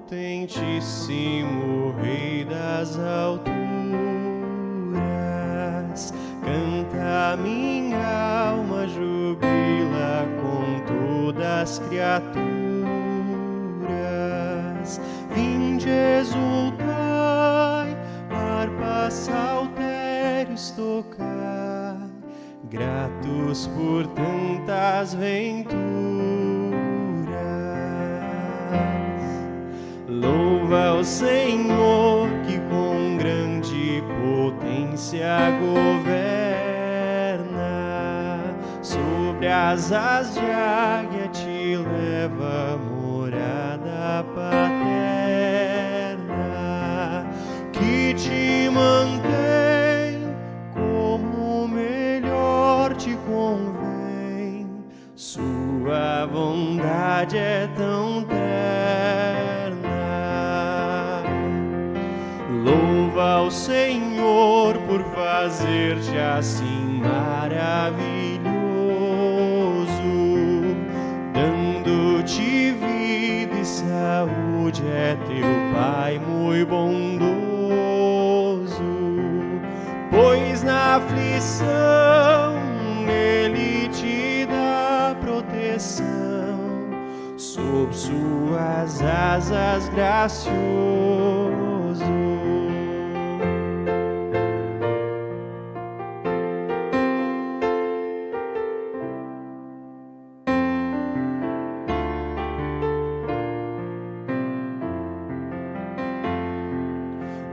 Potentíssimo Rei das alturas, canta minha alma, jubila com todas as criaturas. Vinde exultai, harpas saltérios tocai, gratos por tantas venturas. Louva o Senhor que com grande potência governa, sobre as asas de águia te leva à morada paterna, que te mantém como melhor te convém, sua bondade é tão terna. Louva ao Senhor por fazer-te assim maravilhoso, dando-te vida e saúde, é teu Pai muito bondoso. Pois na aflição Ele te dá proteção, sob suas asas gracioso.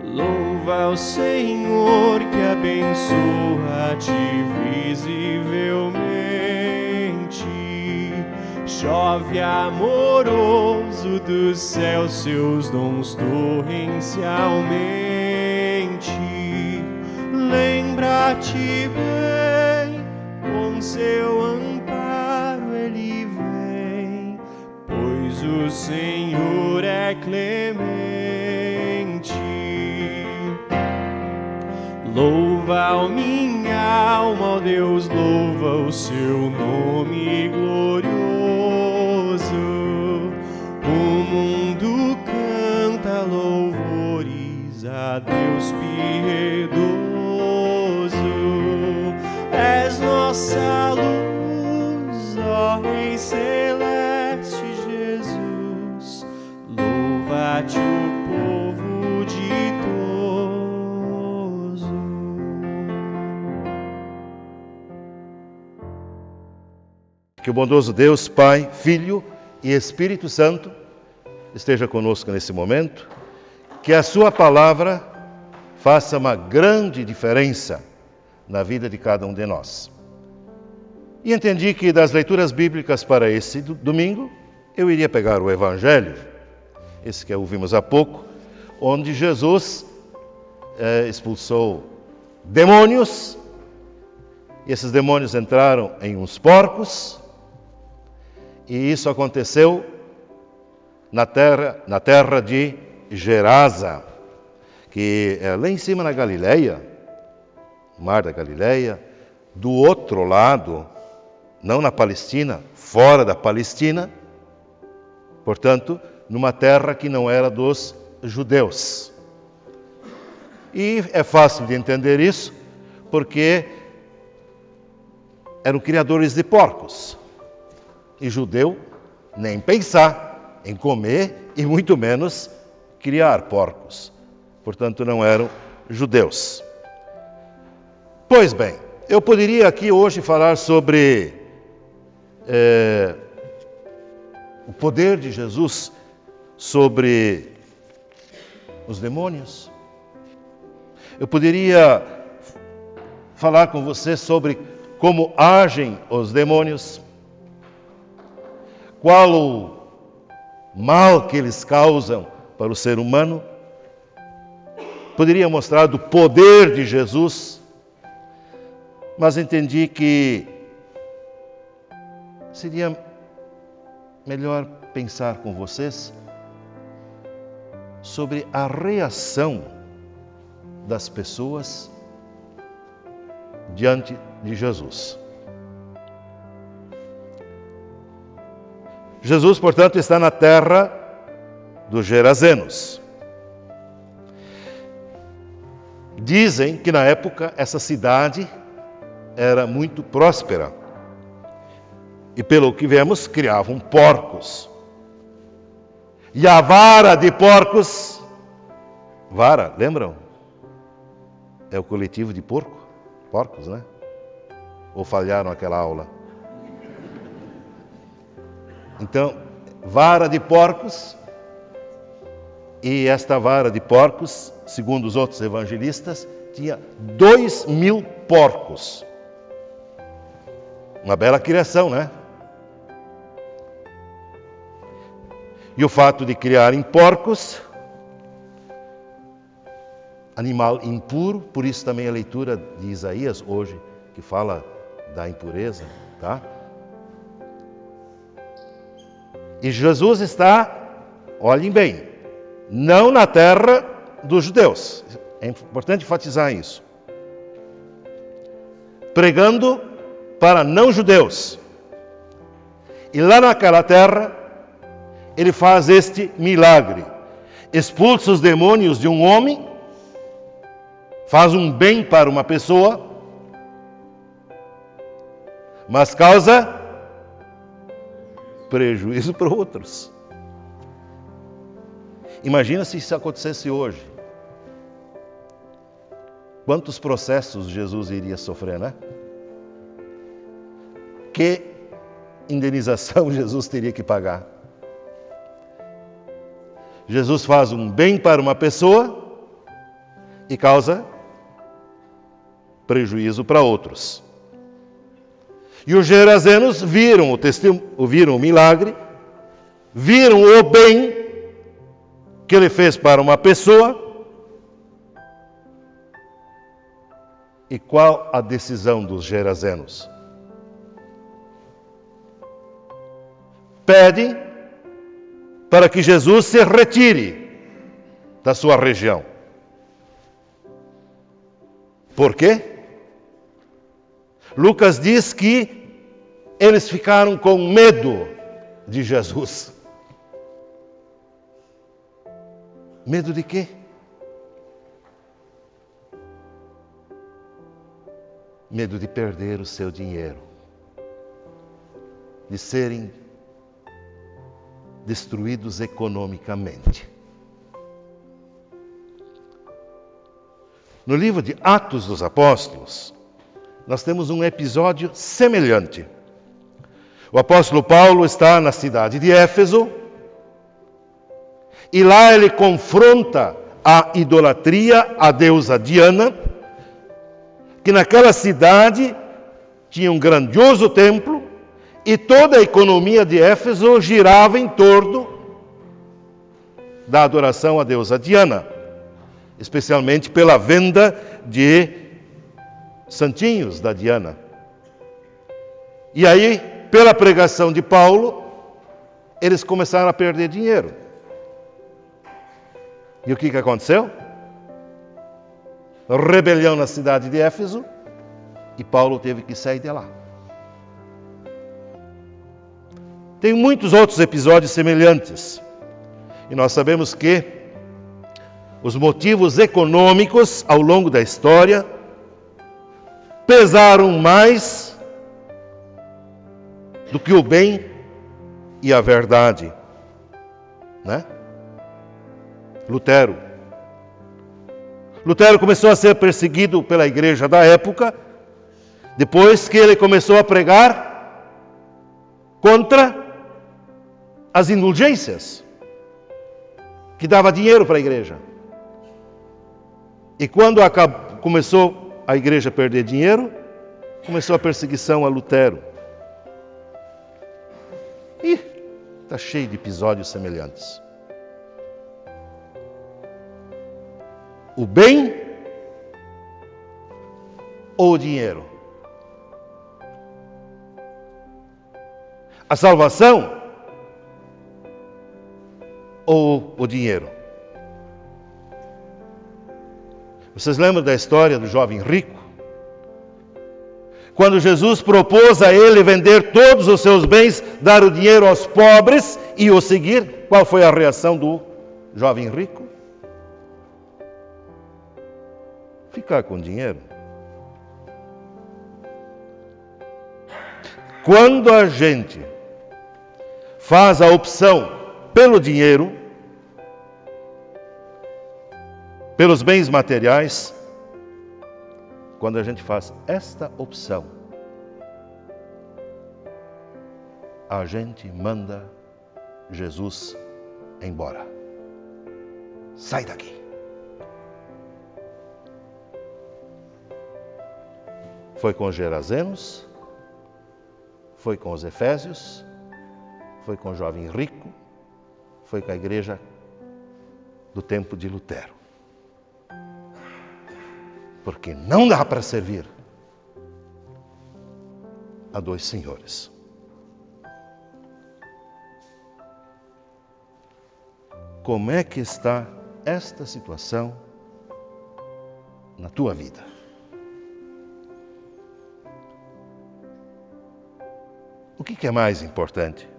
Louva ao Senhor que abençoa-te visivelmente, chove amoroso do céu seus dons torrencialmente. Lembra-te bem, com seu amparo ele vem, pois o Senhor é clemente. Louva, minha alma, ó Deus, louva o seu nome glorioso. O mundo canta louvores a Deus piedoso. És nossa luz, ó Rei celeste Jesus, louva-te o povo ditoso. Que o bondoso Deus, Pai, Filho e Espírito Santo esteja conosco nesse momento, que a sua palavra faça uma grande diferença na vida de cada um de nós. E entendi que das leituras bíblicas para esse domingo, eu iria pegar o Evangelho, esse que ouvimos há pouco, onde Jesus expulsou demônios, e esses demônios entraram em uns porcos, e isso aconteceu na terra de Gerasa, que é lá em cima na Galileia, Mar da Galileia, do outro lado, não na Palestina, fora da Palestina, portanto, numa terra que não era dos judeus. E é fácil de entender isso, porque eram criadores de porcos. E judeu, nem pensar em comer e muito menos criar porcos. Portanto, não eram judeus. Pois bem, eu poderia aqui hoje falar sobre o poder de Jesus sobre os demônios. Eu poderia falar com você sobre como agem os demônios, qual o mal que eles causam para o ser humano. Poderia mostrar do poder de Jesus, mas entendi que seria melhor pensar com vocês sobre a reação das pessoas diante de Jesus. Jesus, portanto, está na terra dos Gerazenos. Dizem que na época essa cidade era muito próspera. E pelo que vemos, criavam porcos. E a vara de porcos, vara, lembram? É o coletivo de porcos, né? Ou falharam aquela aula? Então, vara de porcos, e esta vara de porcos, segundo os outros evangelistas, tinha 2.000 porcos. Uma bela criação, né? E o fato de criarem porcos, animal impuro, por isso também a leitura de Isaías hoje, que fala da impureza, tá? E Jesus está, olhem bem, não na terra dos judeus. É importante enfatizar isso. Pregando para não-judeus. E lá naquela terra, ele faz este milagre. Expulsa os demônios de um homem, faz um bem para uma pessoa, mas causa prejuízo para outros. Imagina se isso acontecesse hoje. Quantos processos Jesus iria sofrer, né? Que indenização Jesus teria que pagar? Jesus faz um bem para uma pessoa e causa prejuízo para outros. E os gerazenos viram o milagre, viram o bem que ele fez para uma pessoa. E qual a decisão dos gerazenos? Pedem para que Jesus se retire da sua região. Por quê? Lucas diz que eles ficaram com medo de Jesus. Medo de quê? Medo de perder o seu dinheiro, de serem destruídos economicamente. No livro de Atos dos Apóstolos, nós temos um episódio semelhante. O apóstolo Paulo está na cidade de Éfeso e lá ele confronta a idolatria à deusa Diana, que naquela cidade tinha um grandioso templo e toda a economia de Éfeso girava em torno da adoração à deusa Diana, especialmente pela venda de santinhos da Diana. E aí, pela pregação de Paulo, eles começaram a perder dinheiro. E o que aconteceu? Rebelião na cidade de Éfeso e Paulo teve que sair de lá. Tem muitos outros episódios semelhantes. E nós sabemos que os motivos econômicos ao longo da história pesaram mais do que o bem e a verdade, né? Lutero começou a ser perseguido pela igreja da época, depois que ele começou a pregar contra as indulgências, que dava dinheiro para a igreja. E quando começou a igreja a perder dinheiro, começou a perseguição a Lutero. E está cheio de episódios semelhantes. O bem ou o dinheiro? A salvação ou o dinheiro? Vocês lembram da história do jovem rico? Quando Jesus propôs a ele vender todos os seus bens, dar o dinheiro aos pobres e o seguir, qual foi a reação do jovem rico? Ficar com dinheiro. Quando a gente faz a opção pelo dinheiro, pelos bens materiais, quando a gente faz esta opção, a gente manda Jesus embora. Sai daqui. Foi com os Gerazenos, foi com os Efésios, foi com o jovem rico, foi com a igreja do tempo de Lutero. Porque não dá para servir a dois senhores. Como é que está esta situação na tua vida? O que é mais importante?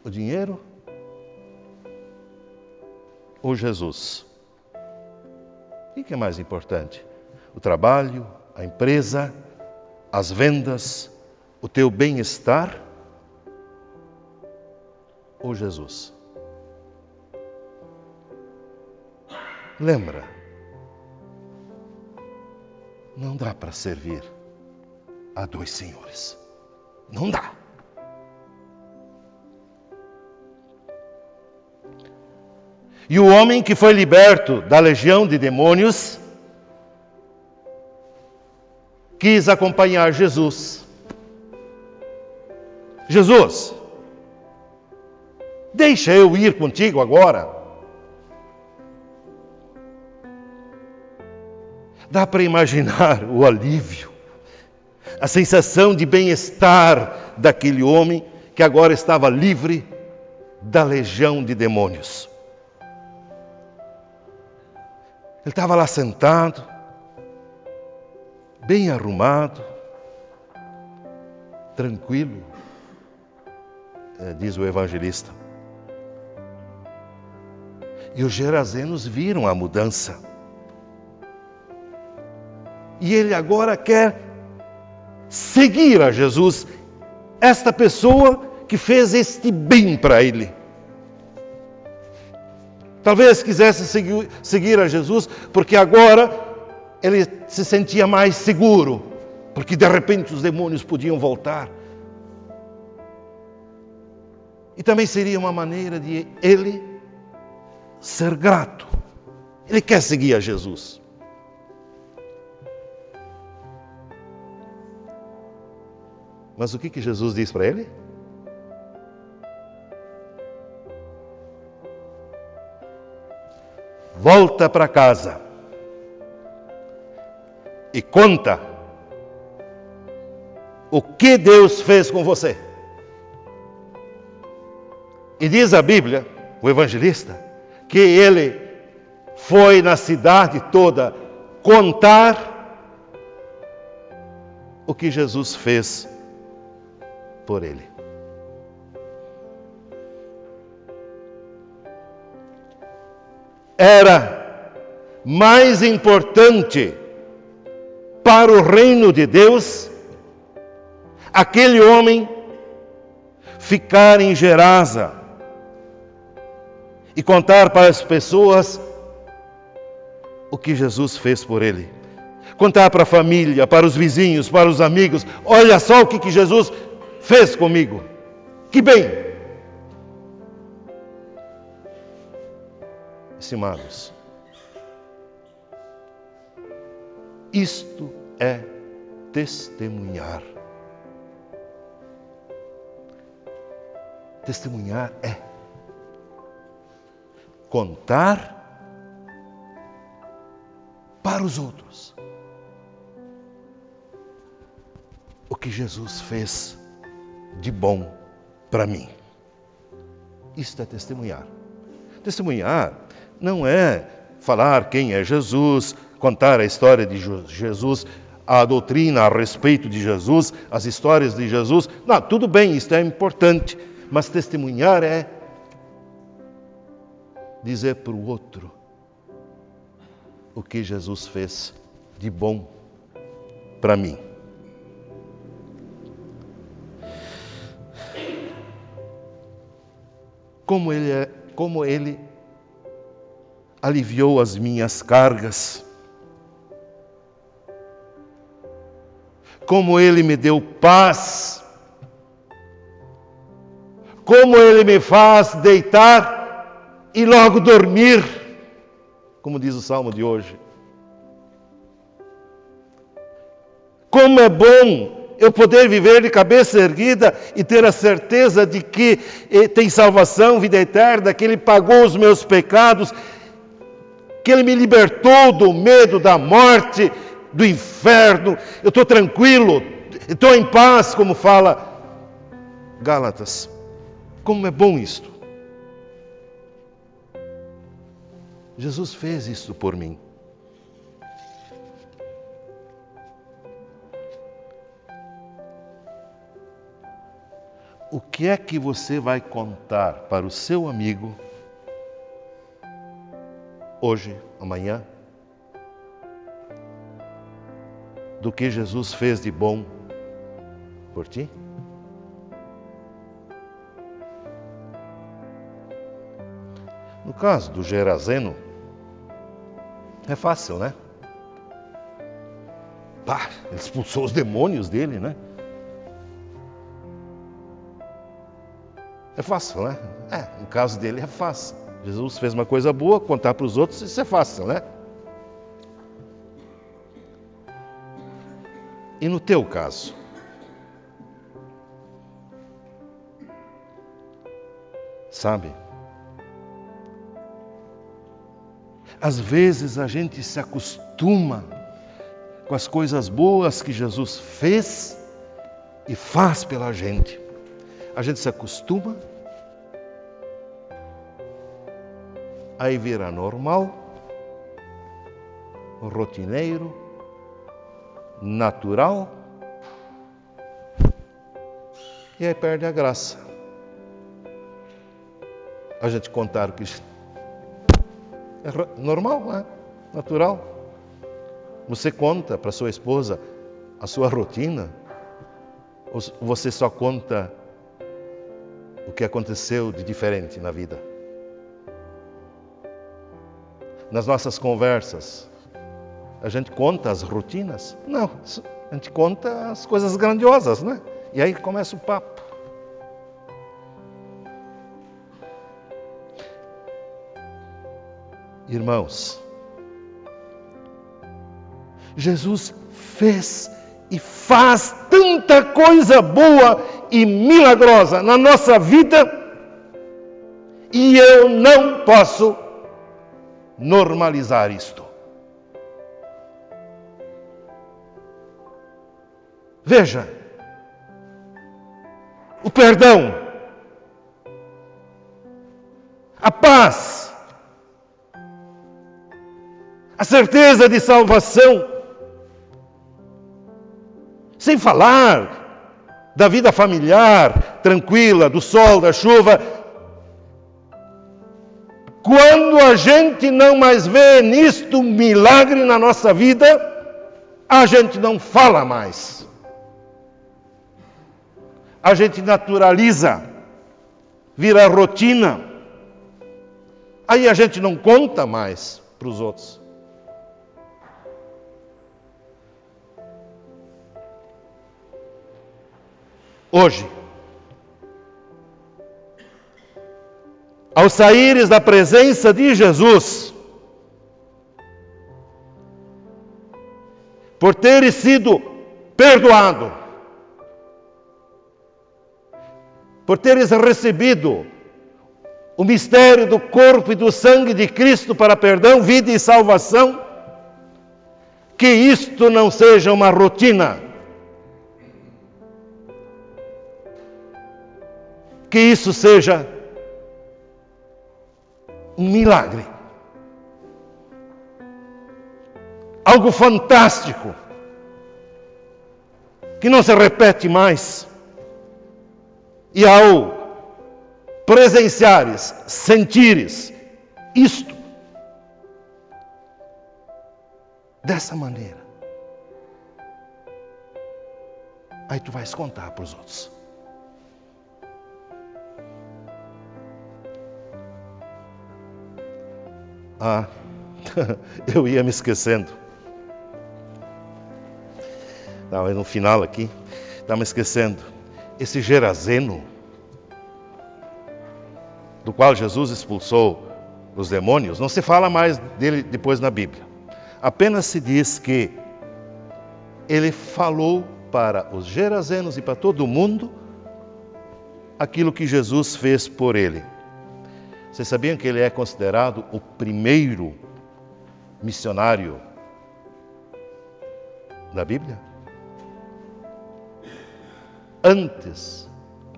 O dinheiro ou Jesus? O que é mais importante? O trabalho, a empresa, as vendas, o teu bem-estar ou Jesus? Lembra, não dá para servir a dois senhores. Não dá. E o homem que foi liberto da legião de demônios quis acompanhar Jesus. Jesus, deixa eu ir contigo agora. Dá para imaginar o alívio, a sensação de bem-estar daquele homem que agora estava livre da legião de demônios. Ele estava lá sentado, bem arrumado, tranquilo, diz o evangelista. E os gerazenos viram a mudança. E ele agora quer seguir a Jesus, esta pessoa que fez este bem para ele. Talvez quisesse seguir a Jesus, porque agora ele se sentia mais seguro, porque de repente os demônios podiam voltar. E também seria uma maneira de ele ser grato. Ele quer seguir a Jesus. Mas o que Jesus diz para ele? Volta para casa e conta o que Deus fez com você. E diz a Bíblia, o evangelista, que ele foi na cidade toda contar o que Jesus fez por ele. Era mais importante para o reino de Deus aquele homem ficar em Gerasa e contar para as pessoas o que Jesus fez por ele. Contar para a família, para os vizinhos, para os amigos. Olha só o que Jesus fez comigo. Que bem! Estimados, isto é testemunhar. Testemunhar é contar para os outros o que Jesus fez de bom para mim. Isto é testemunhar. Testemunhar não é falar quem é Jesus, contar a história de Jesus, a doutrina a respeito de Jesus, as histórias de Jesus. Não, tudo bem, isso é importante. Mas testemunhar é dizer para o outro o que Jesus fez de bom para mim. Como Ele aliviou as minhas cargas. Como Ele me deu paz. Como Ele me faz deitar e logo dormir, como diz o Salmo de hoje. Como é bom eu poder viver de cabeça erguida e ter a certeza de que tem salvação, vida eterna, que Ele pagou os meus pecados, que Ele me libertou do medo da morte, do inferno. Eu estou tranquilo, estou em paz, como fala Gálatas. Como é bom isto. Jesus fez isso por mim. O que é que você vai contar para o seu amigo hoje, amanhã, do que Jesus fez de bom por ti? No caso do Gerazeno, é fácil, né? Ele expulsou os demônios dele, né? É fácil, né? No caso dele é fácil. Jesus fez uma coisa boa, contar para os outros, isso é fácil, né? E no teu caso? Sabe? Às vezes a gente se acostuma com as coisas boas que Jesus fez e faz pela gente. A gente se acostuma, aí vira normal, rotineiro, natural, e aí perde a graça. A gente contar o que é normal, né? Natural. Você conta para sua esposa a sua rotina, ou você só conta o que aconteceu de diferente na vida? Nas nossas conversas, a gente conta as rotinas? Não, a gente conta as coisas grandiosas, né? E aí começa o papo. Irmãos, Jesus fez e faz tanta coisa boa e milagrosa na nossa vida, e eu não posso normalizar isto. Veja, o perdão, a paz, a certeza de salvação, sem falar da vida familiar, tranquila, do sol, da chuva. Quando a gente não mais vê nisto um milagre na nossa vida, a gente não fala mais. A gente naturaliza, vira rotina. Aí a gente não conta mais para os outros. Hoje, ao saíres da presença de Jesus, por teres sido perdoado, por teres recebido o mistério do corpo e do sangue de Cristo para perdão, vida e salvação, que isto não seja uma rotina, que isso seja um milagre, algo fantástico, que não se repete mais. E ao presenciares, sentires isto, dessa maneira, aí tu vais contar para os outros. Eu ia me esquecendo. Estava no final aqui, estava me esquecendo. Esse Geraseno, do qual Jesus expulsou os demônios, não se fala mais dele depois na Bíblia. Apenas se diz que ele falou para os Gerazenos e para todo mundo aquilo que Jesus fez por ele. Vocês sabiam que ele é considerado o primeiro missionário da Bíblia? Antes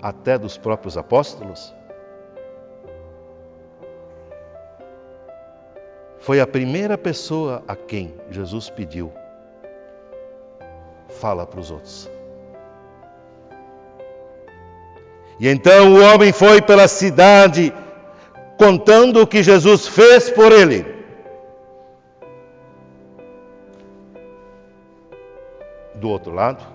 até dos próprios apóstolos? Foi a primeira pessoa a quem Jesus pediu: fala para os outros. E então o homem foi pela cidade contando o que Jesus fez por ele. Do outro lado,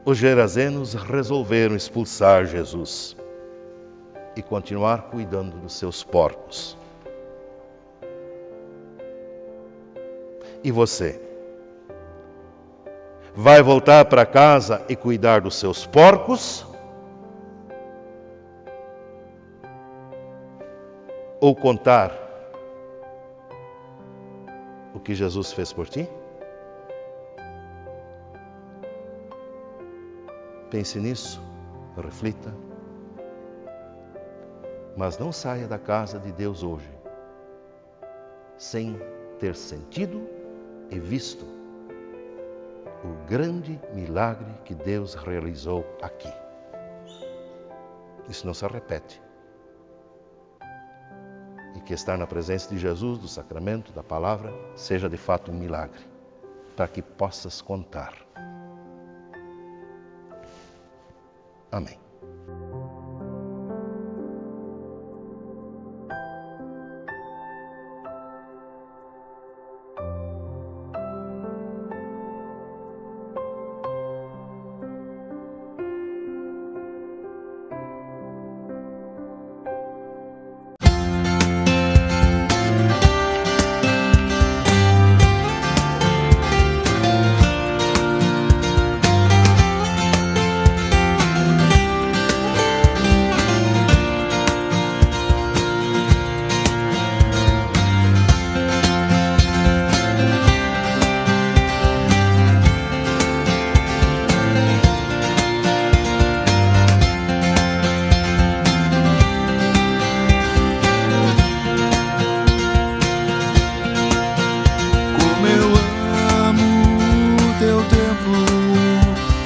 os Gerazenos resolveram expulsar Jesus e continuar cuidando dos seus porcos. E você? Vai voltar para casa e cuidar dos seus porcos? Ou contar o que Jesus fez por ti? Pense nisso, reflita. Mas não saia da casa de Deus hoje sem ter sentido e visto o grande milagre que Deus realizou aqui. Isso não se repete. E que estar na presença de Jesus, do sacramento, da palavra, seja de fato um milagre, para que possas contar. Amém.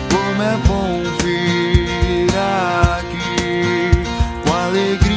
Como é bom vir aqui com alegria.